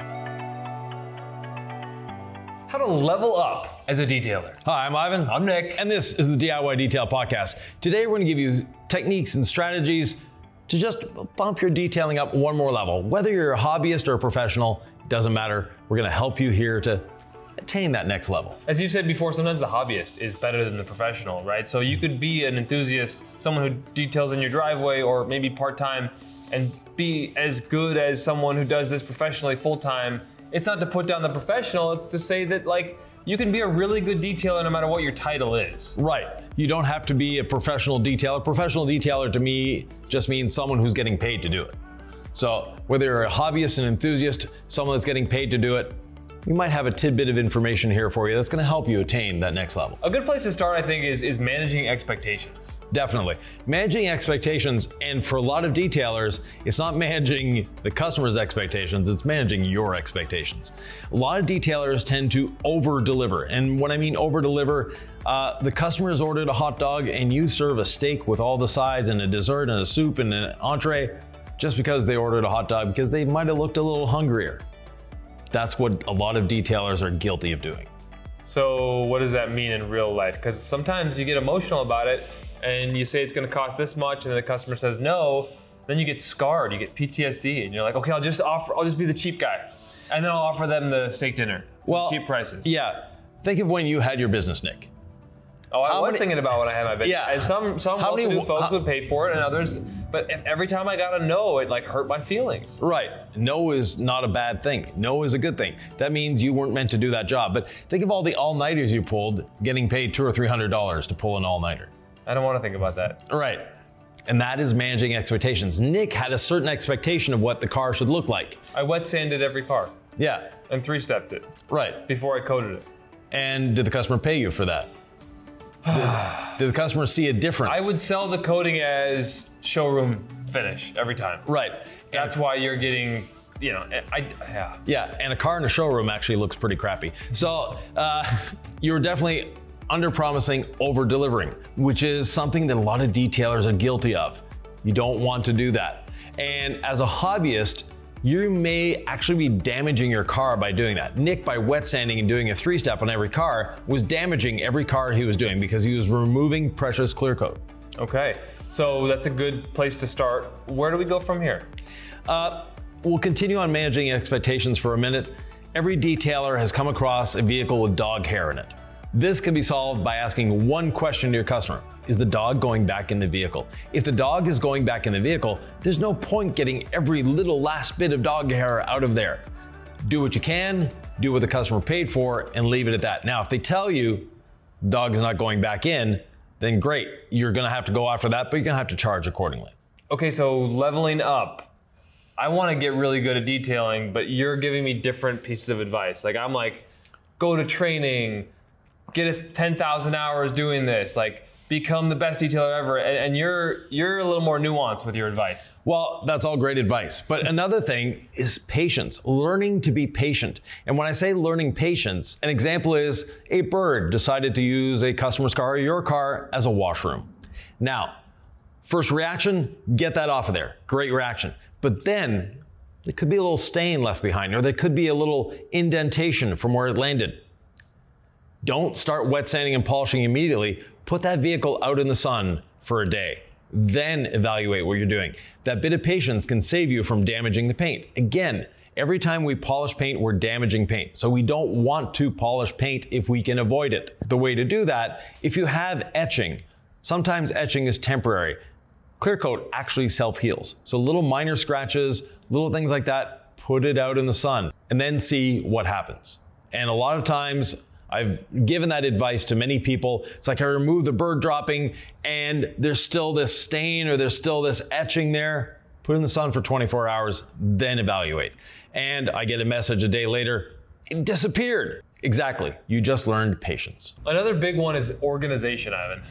How to level up as a detailer. Hi, I'm Ivan. I'm Nick. And this is the DIY Detail Podcast. Today we're going to give you techniques and strategies to just bump your detailing up one more level. Whether you're a hobbyist or a professional, it doesn't matter. We're going to help you here to attain that next level. As you said before, sometimes the hobbyist is better than the professional, right? So you could be an enthusiast, someone who details in your driveway or maybe part-time, and be as good as someone who does this professionally full-time. It's not to put down the professional, it's to say that you can be a really good detailer no matter what your title is. Right. You don't have to be a professional detailer. Professional detailer to me just means someone who's getting paid to do it. So whether you're a hobbyist, an enthusiast, someone that's getting paid to do it, we might have a tidbit of information here for you that's going to help you attain that next level. A good place to start, I think, is managing expectations. Definitely. Managing expectations, and for a lot of detailers, it's not managing the customer's expectations, it's managing your expectations. A lot of detailers tend to over-deliver, and when I mean over-deliver, the customer has ordered a hot dog and you serve a steak with all the sides and a dessert and a soup and an entree just because they ordered a hot dog because they might have looked a little hungrier. That's what a lot of detailers are guilty of doing. So what does that mean in real life? Because sometimes you get emotional about it and you say it's gonna cost this much and the customer says no, then you get scarred, you get PTSD, and you're like, okay, I'll just be the cheap guy. And then I'll offer them the steak dinner, cheap prices. Yeah, think of when you had your business, Nick. Oh, I was thinking about when I had my business. Yeah. And some well-to-do folks would pay for it and others, but every time I got a no, it hurt my feelings. Right. No is not a bad thing. No is a good thing. That means you weren't meant to do that job. But think of all the all-nighters you pulled, getting paid $200 or $300 to pull an all-nighter. I don't want to think about that. Right. And that is managing expectations. Nick had a certain expectation of what the car should look like. I wet sanded every car. Yeah. And 3-stepped it. Right. Before I coated it. And did the customer pay you for that? Did the customer see a difference? I would sell the coating as showroom finish every time. Right. That's why you're getting, yeah. Yeah, and a car in a showroom actually looks pretty crappy. So you're definitely under-promising, over-delivering, which is something that a lot of detailers are guilty of. You don't want to do that. And as a hobbyist, you may actually be damaging your car by doing that. Nick, by wet sanding and doing a 3-step on every car, was damaging every car he was doing because he was removing precious clear coat. Okay, so that's a good place to start. Where do we go from here? We'll continue on managing expectations for a minute. Every detailer has come across a vehicle with dog hair in it. This can be solved by asking one question to your customer. Is the dog going back in the vehicle? If the dog is going back in the vehicle, there's no point getting every little last bit of dog hair out of there. Do what you can, do what the customer paid for, and leave it at that. Now, if they tell you the dog is not going back in, then great. You're gonna have to go after that, but you're gonna have to charge accordingly. Okay, so leveling up. I wanna get really good at detailing, but you're giving me different pieces of advice. I'm go to training, get 10,000 hours doing this, become the best detailer ever, and you're a little more nuanced with your advice. Well, that's all great advice. But another thing is patience, learning to be patient. And when I say learning patience, an example is a bird decided to use a customer's car or your car as a washroom. Now, first reaction, get that off of there. Great reaction. But then there could be a little stain left behind, or there could be a little indentation from where it landed. Don't start wet sanding and polishing immediately. Put that vehicle out in the sun for a day. Then evaluate what you're doing. That bit of patience can save you from damaging the paint. Again, every time we polish paint, we're damaging paint. So we don't want to polish paint if we can avoid it. The way to do that, if you have etching, sometimes etching is temporary. Clear coat actually self-heals. So little minor scratches, little things like that, put it out in the sun and then see what happens. And a lot of times, I've given that advice to many people. It's like I remove the bird dropping and there's still this stain or there's still this etching there. Put it in the sun for 24 hours, then evaluate. And I get a message a day later, it disappeared. Exactly, you just learned patience. Another big one is organization, Ivan.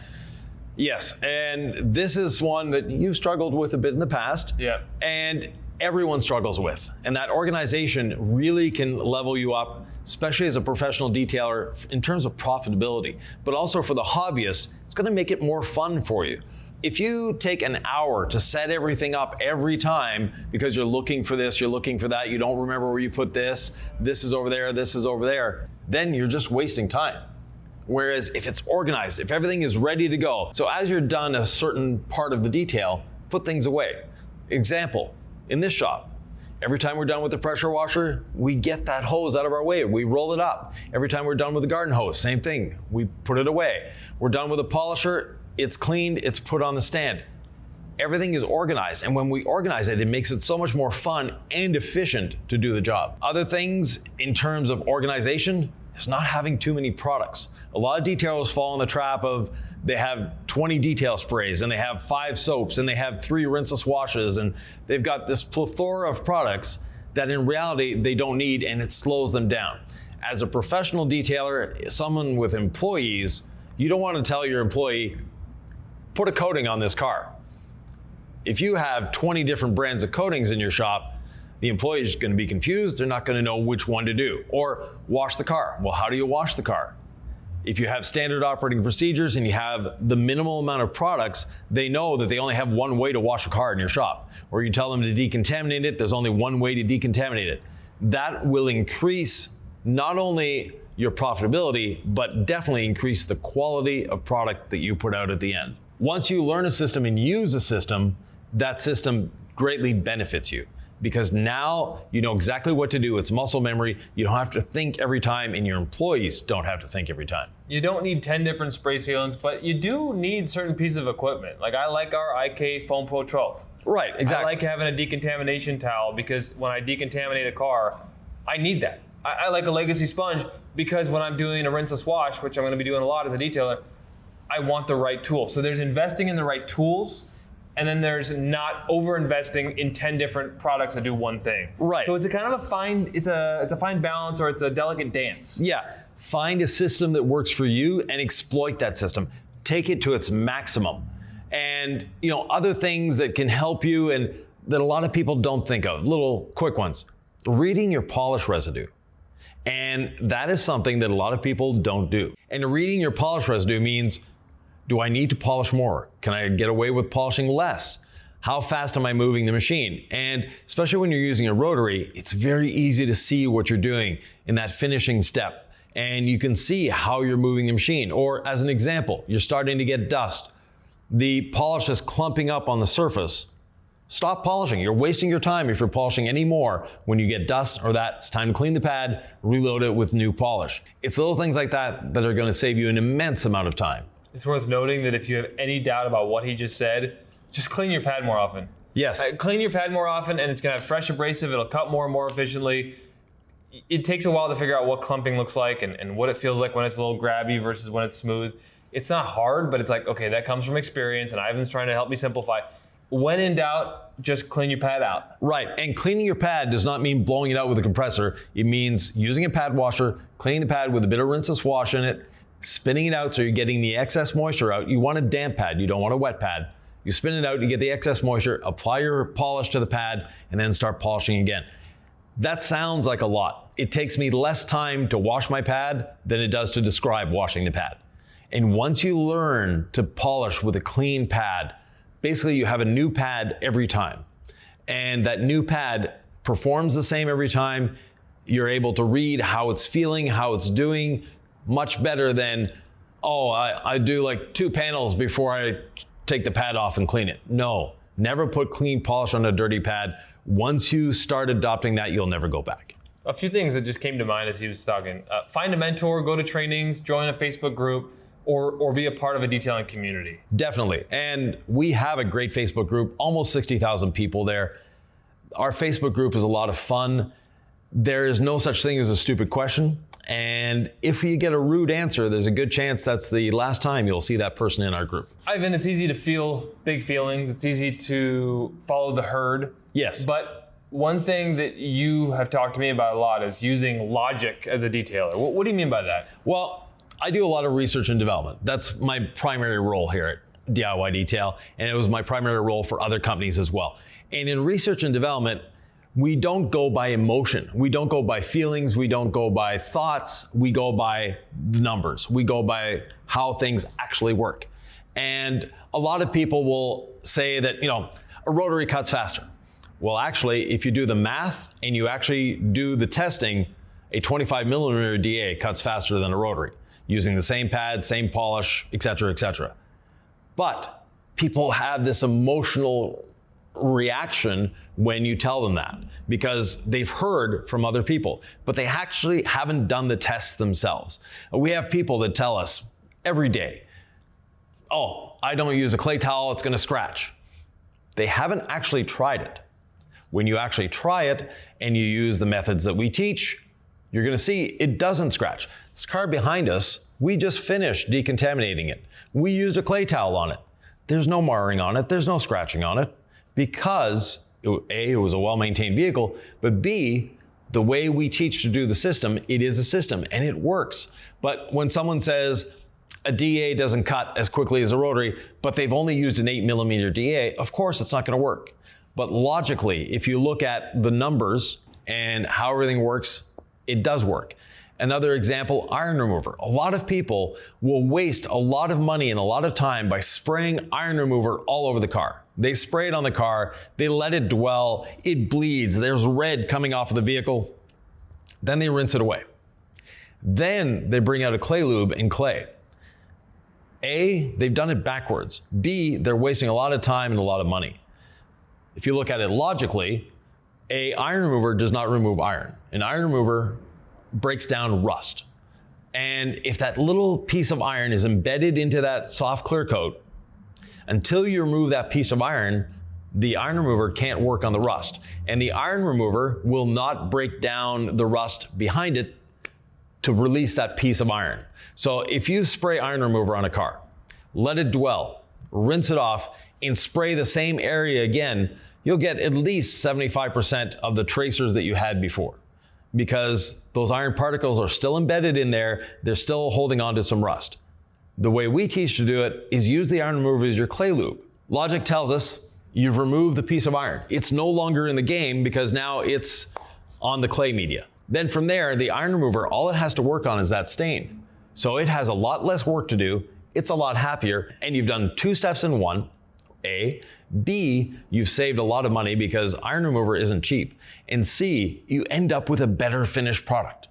Yes, and this is one that you've struggled with a bit in the past. Yeah. And everyone struggles with. And that organization really can level you up, especially as a professional detailer in terms of profitability, but also for the hobbyist, it's gonna make it more fun for you. If you take an hour to set everything up every time because you're looking for this, you're looking for that, you don't remember where you put this is over there, this is over there, then you're just wasting time. Whereas if it's organized, if everything is ready to go, so as you're done a certain part of the detail, put things away. Example, in this shop, every time we're done with the pressure washer, we get that hose out of our way. We roll it up. Every time we're done with the garden hose, same thing. We put it away. We're done with the polisher, it's cleaned, it's put on the stand. Everything is organized, and when we organize it, it makes it so much more fun and efficient to do the job. Other things in terms of organization is not having too many products. A lot of detailers fall in the trap of they have 20 detail sprays and they have 5 soaps and they have 3 rinseless washes, and they've got this plethora of products that in reality they don't need, and it slows them down. As a professional detailer, someone with employees, you don't want to tell your employee, put a coating on this car. If you have 20 different brands of coatings in your shop, the employee is going to be confused. They're not going to know which one to do. Or wash the car. Well, how do you wash the car? If you have standard operating procedures and you have the minimal amount of products, they know that they only have one way to wash a car in your shop. Or you tell them to decontaminate it, there's only one way to decontaminate it. That will increase not only your profitability, but definitely increase the quality of product that you put out at the end. Once you learn a system and use a system, that system greatly benefits you, because now you know exactly what to do. It's muscle memory. You don't have to think every time, and your employees don't have to think every time. You don't need 10 different spray sealants, but you do need certain pieces of equipment. Like I like our IK Foam Pro 12. Right, exactly. I like having a decontamination towel because when I decontaminate a car, I need that. I like a legacy sponge because when I'm doing a rinseless wash, which I'm going to be doing a lot as a detailer, I want the right tool. So there's investing in the right tools, and then there's not over-investing in 10 different products that do one thing. Right. So it's a kind of a fine, it's a fine balance, or it's a delicate dance. Yeah. Find a system that works for you and exploit that system. Take it to its maximum. And other things that can help you and that a lot of people don't think of, little quick ones. Reading your polish residue. And that is something that a lot of people don't do. And reading your polish residue means, do I need to polish more? Can I get away with polishing less? How fast am I moving the machine? And especially when you're using a rotary, it's very easy to see what you're doing in that finishing step. And you can see how you're moving the machine. Or as an example, you're starting to get dust. The polish is clumping up on the surface. Stop polishing. You're wasting your time if you're polishing any more. When you get dust or that, it's time to clean the pad, reload it with new polish. It's little things like that that are going to save you an immense amount of time. It's worth noting that if you have any doubt about what he just said, just clean your pad more often. Yes. Clean your pad more often, and it's going to have fresh abrasive. It'll cut more and more efficiently. It takes a while to figure out what clumping looks like and what it feels like when it's a little grabby versus when it's smooth. It's not hard, but it's like, okay, that comes from experience, and Ivan's trying to help me simplify. When in doubt, just clean your pad out. Right, and cleaning your pad does not mean blowing it out with a compressor. It means using a pad washer, cleaning the pad with a bit of rinseless wash in it, spinning it out so you're getting the excess moisture out. You want a damp pad, you don't want a wet pad. You spin it out, you get the excess moisture, apply your polish to the pad, and then start polishing again. That sounds like a lot. It takes me less time to wash my pad than it does to describe washing the pad. And once you learn to polish with a clean pad, basically you have a new pad every time. And that new pad performs the same every time. You're able to read how it's feeling, how it's doing, much better than, I do like 2 panels before I take the pad off and clean it. No, never put clean polish on a dirty pad. Once you start adopting that, you'll never go back. A few things that just came to mind as he was talking. Find a mentor, go to trainings, join a Facebook group, or be a part of a detailing community. Definitely. And we have a great Facebook group, almost 60,000 people there. Our Facebook group is a lot of fun. There is no such thing as a stupid question. And if you get a rude answer, there's a good chance that's the last time you'll see that person in our group. Ivan, it's easy to feel big feelings. It's easy to follow the herd. Yes. But one thing that you have talked to me about a lot is using logic as a detailer. What do you mean by that? Well, I do a lot of research and development. That's my primary role here at DIY Detail, and it was my primary role for other companies as well. And in research and development, we don't go by emotion. We don't go by feelings. We don't go by thoughts. We go by numbers. We go by how things actually work. And a lot of people will say that, a rotary cuts faster. Well, actually, if you do the math and you actually do the testing, a 25 millimeter DA cuts faster than a rotary, using the same pad, same polish, et cetera, et cetera. But people have this emotional reaction when you tell them that, because they've heard from other people, but they actually haven't done the tests themselves. We have people that tell us every day, oh, I don't use a clay towel, it's gonna scratch. They haven't actually tried it. When you actually try it and you use the methods that we teach, you're gonna see it doesn't scratch. This car behind us, we just finished decontaminating it. We used a clay towel on it. There's no marring on it, there's no scratching on it, because A, it was a well-maintained vehicle, but B, the way we teach to do the system, it is a system and it works. But when someone says a DA doesn't cut as quickly as a rotary, but they've only used an 8 millimeter DA, of course it's not gonna work. But logically, if you look at the numbers and how everything works, it does work. Another example, iron remover. A lot of people will waste a lot of money and a lot of time by spraying iron remover all over the car. They spray it on the car, they let it dwell, it bleeds, there's red coming off of the vehicle, then they rinse it away. Then they bring out a clay lube and clay. A, they've done it backwards. B, they're wasting a lot of time and a lot of money. If you look at it logically, a iron remover does not remove iron. An iron remover breaks down rust. And if that little piece of iron is embedded into that soft clear coat, until you remove that piece of iron, the iron remover can't work on the rust. And the iron remover will not break down the rust behind it to release that piece of iron. So if you spray iron remover on a car, let it dwell, rinse it off, and spray the same area again, you'll get at least 75% of the tracers that you had before, because those iron particles are still embedded in there, they're still holding on to some rust. The way we teach to do it is use the iron remover as your clay lube. Logic tells us you've removed the piece of iron. It's no longer in the game because now it's on the clay media. Then from there, the iron remover, all it has to work on is that stain. So it has a lot less work to do, it's a lot happier, and you've done 2 steps in one, A. B, you've saved a lot of money because iron remover isn't cheap. And C, you end up with a better finished product.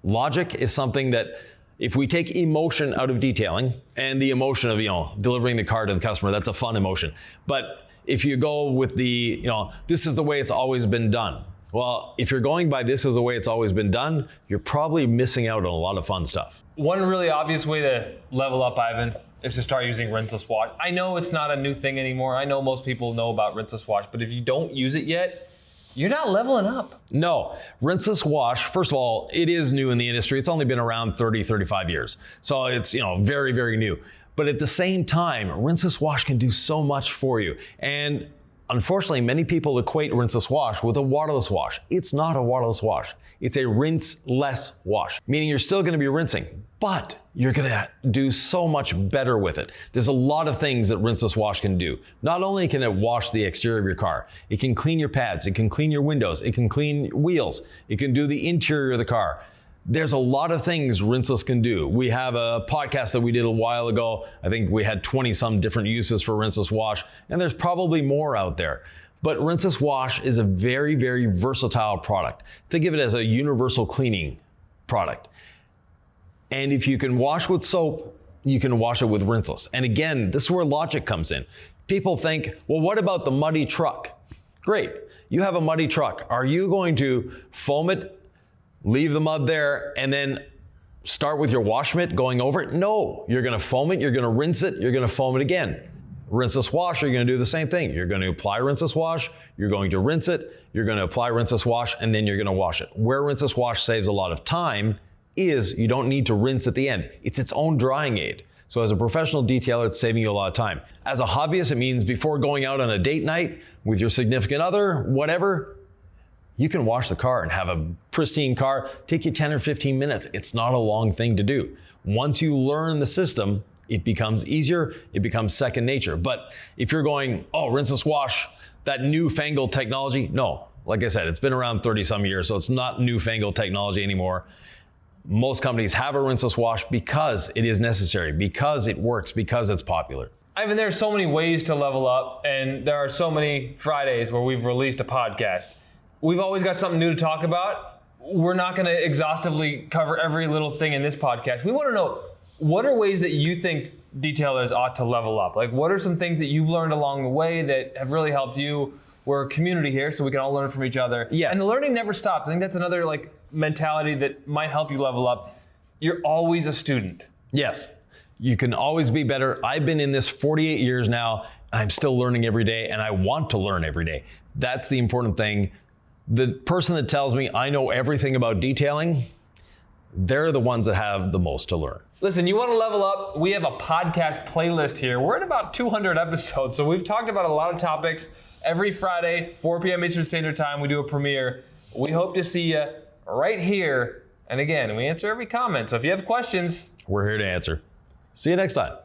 Logic is something that if we take emotion out of detailing, and the emotion of, delivering the car to the customer, that's a fun emotion. But if you go with the, this is the way it's always been done. Well, if you're going by this is the way it's always been done, you're probably missing out on a lot of fun stuff. One really obvious way to level up, Ivan, is to start using Rinseless Wash. I know it's not a new thing anymore. I know most people know about Rinseless Wash, but if you don't use it yet, you're not leveling up. No, Rinseless Wash, first of all, it is new in the industry. It's only been around 30, 35 years. So it's, very, very new. But at the same time, Rinseless Wash can do so much for you. And unfortunately, many people equate Rinseless Wash with a waterless wash. It's not a waterless wash. It's a rinseless wash, meaning you're still gonna be rinsing, but you're gonna do so much better with it. There's a lot of things that Rinseless Wash can do. Not only can it wash the exterior of your car, it can clean your pads, it can clean your windows, it can clean wheels, it can do the interior of the car. There's a lot of things Rinseless can do. We have a podcast that we did a while ago. I think we had 20 some different uses for Rinseless Wash, and there's probably more out there. But Rinseless Wash is a very, very versatile product. Think of it as a universal cleaning product. And if you can wash with soap, you can wash it with Rinseless. And again, this is where logic comes in. People think, well, what about the muddy truck? Great, you have a muddy truck. Are you going to foam it, leave the mud there, and then start with your wash mitt going over it? No, you're gonna foam it, you're gonna rinse it, you're gonna foam it again. Rinseless Wash, you're gonna do the same thing. You're gonna apply Rinseless Wash, you're going to rinse it, you're gonna apply Rinseless Wash, and then you're gonna wash it. Where Rinseless Wash saves a lot of time is you don't need to rinse at the end. It's its own drying aid. So as a professional detailer, it's saving you a lot of time. As a hobbyist, it means before going out on a date night with your significant other, whatever, you can wash the car and have a pristine car. Take you 10 or 15 minutes. It's not a long thing to do. Once you learn the system, it becomes easier, it becomes second nature. But if you're going, oh, Rinseless Wash, that newfangled technology, no. Like I said, it's been around 30 some years, so it's not newfangled technology anymore. Most companies have a rinseless wash because it is necessary, because it works, because it's popular. Ivan, there are so many ways to level up, and there are so many Fridays where we've released a podcast. We've always got something new to talk about. We're not going to exhaustively cover every little thing in this podcast. We want to know, what are ways that you think detailers ought to level up? Like, what are some things that you've learned along the way that have really helped you? We're a community here, so we can all learn from each other. Yes. And the learning never stops. I think that's another mentality that might help you level up. You're always a student. Yes, you can always be better. I've been in this 48 years now, and I'm still learning every day, and I want to learn every day. That's the important thing. The person that tells me I know everything about detailing, they're the ones that have the most to learn. Listen, you want to level up? We have a podcast playlist here. We're at about 200 episodes, so we've talked about a lot of topics. Every Friday, 4 p.m. Eastern Standard Time, we do a premiere. We hope to see you right here. And again, we answer every comment. So if you have questions, we're here to answer. See you next time.